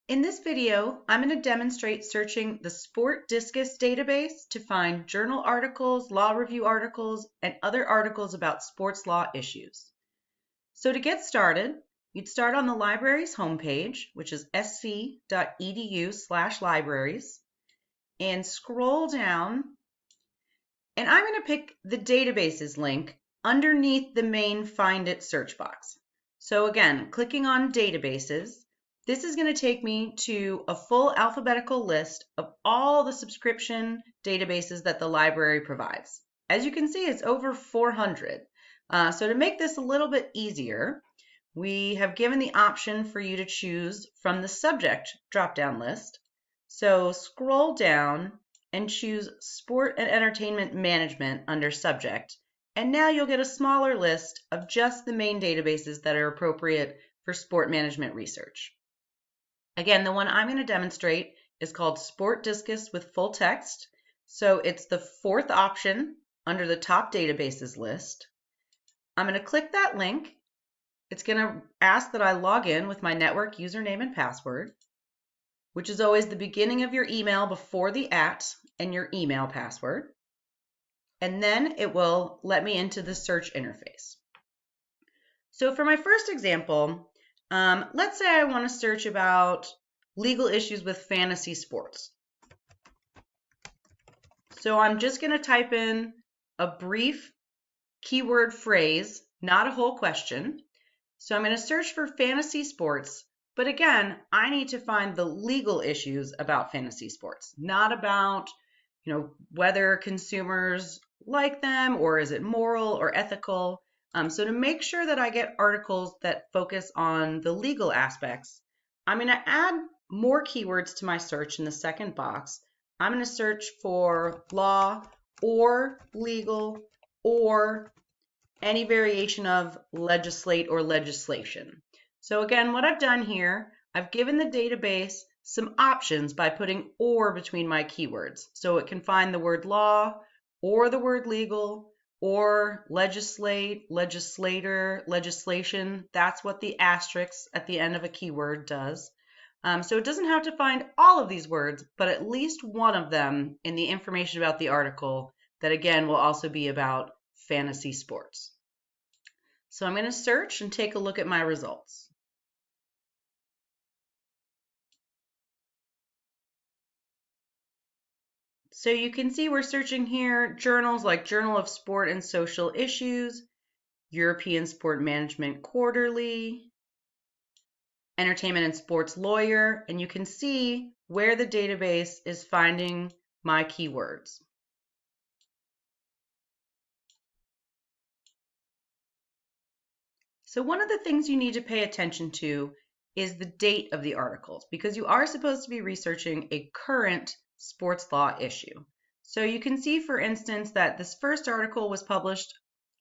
In this video, I'm going to demonstrate searching the SPORTDiscus database to find journal articles, law review articles, and other articles about sports law issues. So to get started, you'd start on the library's homepage, which is sc.edu/libraries, and scroll down, and I'm going to pick the databases link underneath the main Find It search box. So again, clicking on databases, this is going to take me to a full alphabetical list of all the subscription databases that the library provides. As you can see, it's over 400. So to make this a little bit easier, we have given the option for you to choose from the subject drop-down list. So scroll down and choose Sport and Entertainment Management under Subject. And now you'll get a smaller list of just the main databases that are appropriate for sport management research. Again, the one I'm going to demonstrate is called SPORTDiscus with full text. So it's the fourth option under the top databases list. I'm going to click that link. It's going to ask that I log in with my network username and password, which is always the beginning of your email before the @ and your email password. And then it will let me into the search interface. So for my first example, let's say I want to search about legal issues with fantasy sports. So I'm just going to type in a brief keyword phrase, not a whole question. So I'm going to search for fantasy sports, but again, I need to find the legal issues about fantasy sports, not about, whether consumers like them or is it moral or ethical. So to make sure that I get articles that focus on the legal aspects, I'm going to add more keywords to my search in the second box. I'm going to search for law or legal or any variation of legislate or legislation. So again, what I've done here, I've given the database some options by putting or between my keywords. So it can find the word law or the word legal or legislate, legislator, legislation. That's what the asterisk at the end of a keyword does. So it doesn't have to find all of these words, but at least one of them in the information about the article that again will also be about fantasy sports. So I'm going to search and take a look at my results. So you can see we're searching here journals like Journal of Sport and Social Issues, European Sport Management Quarterly, Entertainment and Sports Lawyer, and you can see where the database is finding my keywords. So one of the things you need to pay attention to is the date of the articles, because you are supposed to be researching a current sports law issue. So you can see, for instance, that this first article was published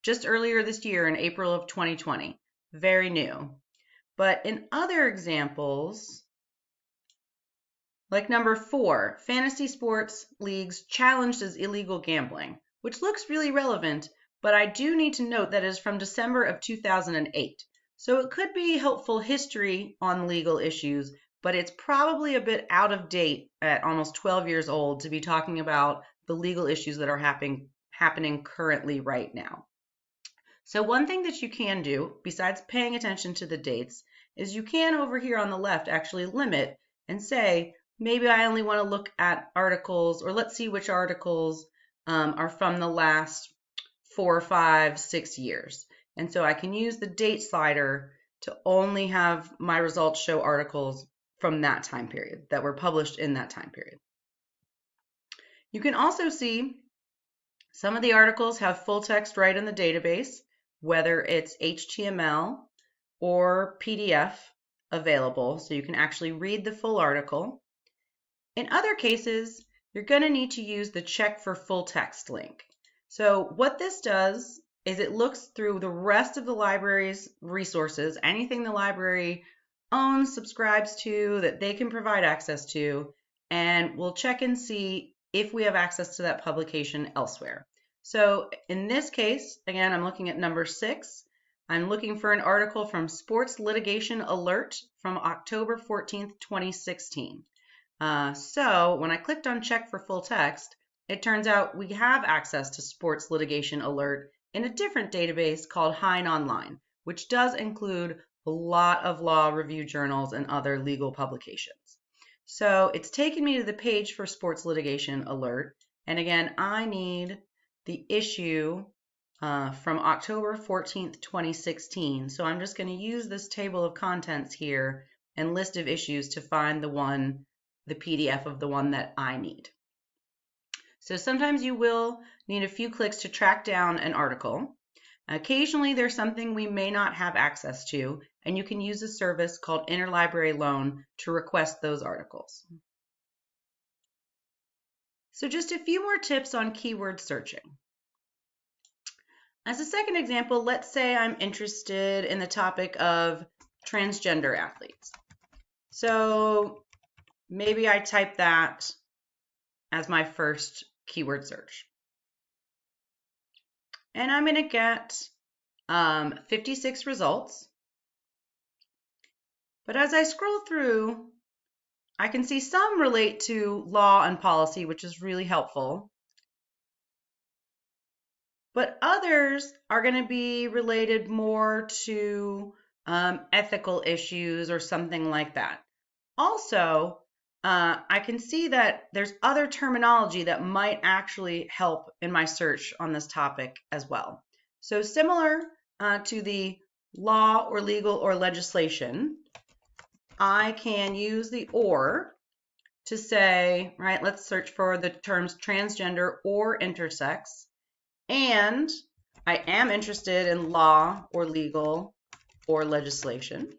just earlier this year in April of 2020, very new. But in other examples, like number 4, fantasy sports leagues challenged as illegal gambling, which looks really relevant, but I do need to note that it is from December of 2008. So it could be helpful history on legal issues, but it's probably a bit out of date at almost 12 years old to be talking about the legal issues that are happening currently right now. So one thing that you can do, besides paying attention to the dates, is you can over here on the left actually limit and say, maybe I only want to look at articles, or let's see which articles are from the last 4, 5, 6 years. And so I can use the date slider to only have my results show articles from that time period that were published in that time period. You can also see some of the articles have full text right in the database, whether it's HTML or PDF available, so you can actually read the full article. In other cases, you're going to need to use the check for full text link. So what this does is it looks through the rest of the library's resources, anything the library owns, subscribes to, that they can provide access to, and we'll check and see if we have access to that publication elsewhere. So in this case, again, I'm looking at number 6. I'm looking for an article from Sports Litigation Alert from October 14th, 2016. So when I clicked on check for full text, it turns out we have access to Sports Litigation Alert in a different database called Hein Online, which does include a lot of law review journals and other legal publications. So it's taken me to the page for Sports Litigation Alert. And again, I need the issue from October 14th, 2016. So I'm just going to use this table of contents here and list of issues to find the PDF of the one that I need. So sometimes you will need a few clicks to track down an article. Occasionally there's something we may not have access to, and you can use a service called Interlibrary Loan to request those articles. So just a few more tips on keyword searching. As a second example, let's say I'm interested in the topic of transgender athletes. So maybe I type that as my first keyword search. And I'm going to get 56 results. But as I scroll through, I can see some relate to law and policy, which is really helpful. But others are going to be related more to ethical issues or something like that. Also, I can see that there's other terminology that might actually help in my search on this topic as well. So similar to the law or legal or legislation, I can use the or to say, right, let's search for the terms transgender or intersex. And I am interested in law or legal or legislation.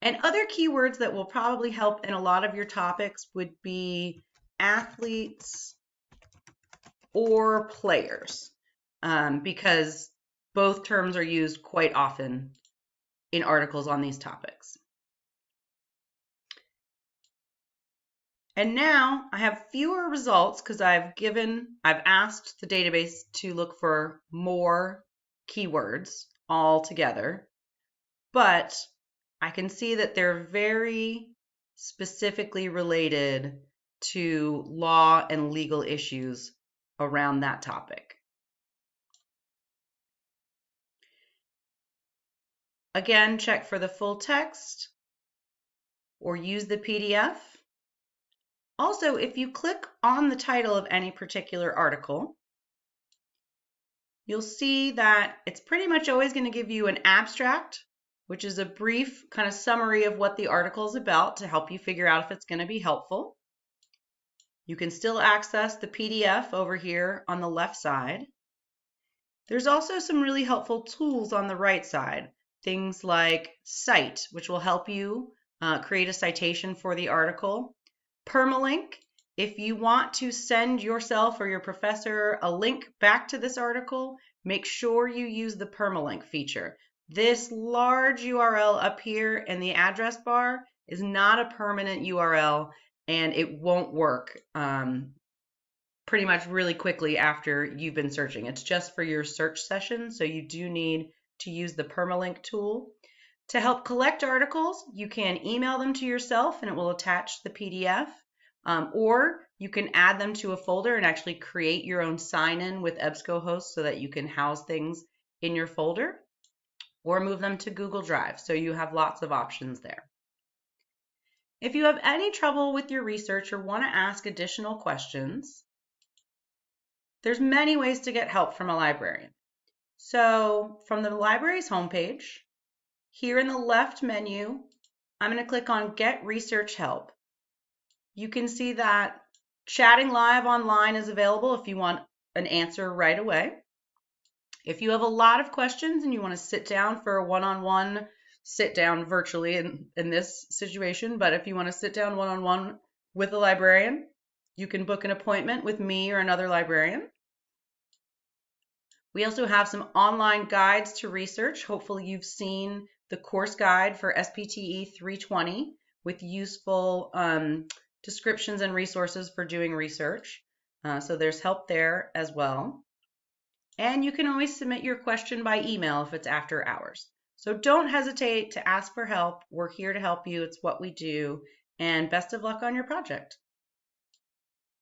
And other keywords that will probably help in a lot of your topics would be athletes or players, because both terms are used quite often in articles on these topics. And now I have fewer results because I've asked the database to look for more keywords altogether, but I can see that they're very specifically related to law and legal issues around that topic. Again, check for the full text or use the PDF. Also, if you click on the title of any particular article, you'll see that it's pretty much always going to give you an abstract, which is a brief kind of summary of what the article is about to help you figure out if it's going to be helpful. You can still access the PDF over here on the left side. There's also some really helpful tools on the right side, things like Cite, which will help you create a citation for the article. Permalink, if you want to send yourself or your professor a link back to this article, make sure you use the permalink feature. This large URL up here in the address bar is not a permanent URL, and it won't work pretty much really quickly after you've been searching. It's just for your search session, so you do need to use the permalink tool. To help collect articles, you can email them to yourself and it will attach the PDF, or you can add them to a folder and actually create your own sign-in with EBSCOhost so that you can house things in your folder, or move them to Google Drive, so you have lots of options there. If you have any trouble with your research or want to ask additional questions, there's many ways to get help from a librarian. So from the library's homepage, here in the left menu, I'm going to click on Get Research Help. You can see that chatting live online is available if you want an answer right away. If you have a lot of questions and you want to sit down for a one-on-one, sit down virtually in this situation, but if you want to sit down one-on-one with a librarian, you can book an appointment with me or another librarian. We also have some online guides to research. Hopefully you've seen the course guide for SPTE 320 with useful descriptions and resources for doing research. So there's help there as well. And you can always submit your question by email if it's after hours. So don't hesitate to ask for help. We're here to help you. It's what we do. And best of luck on your project.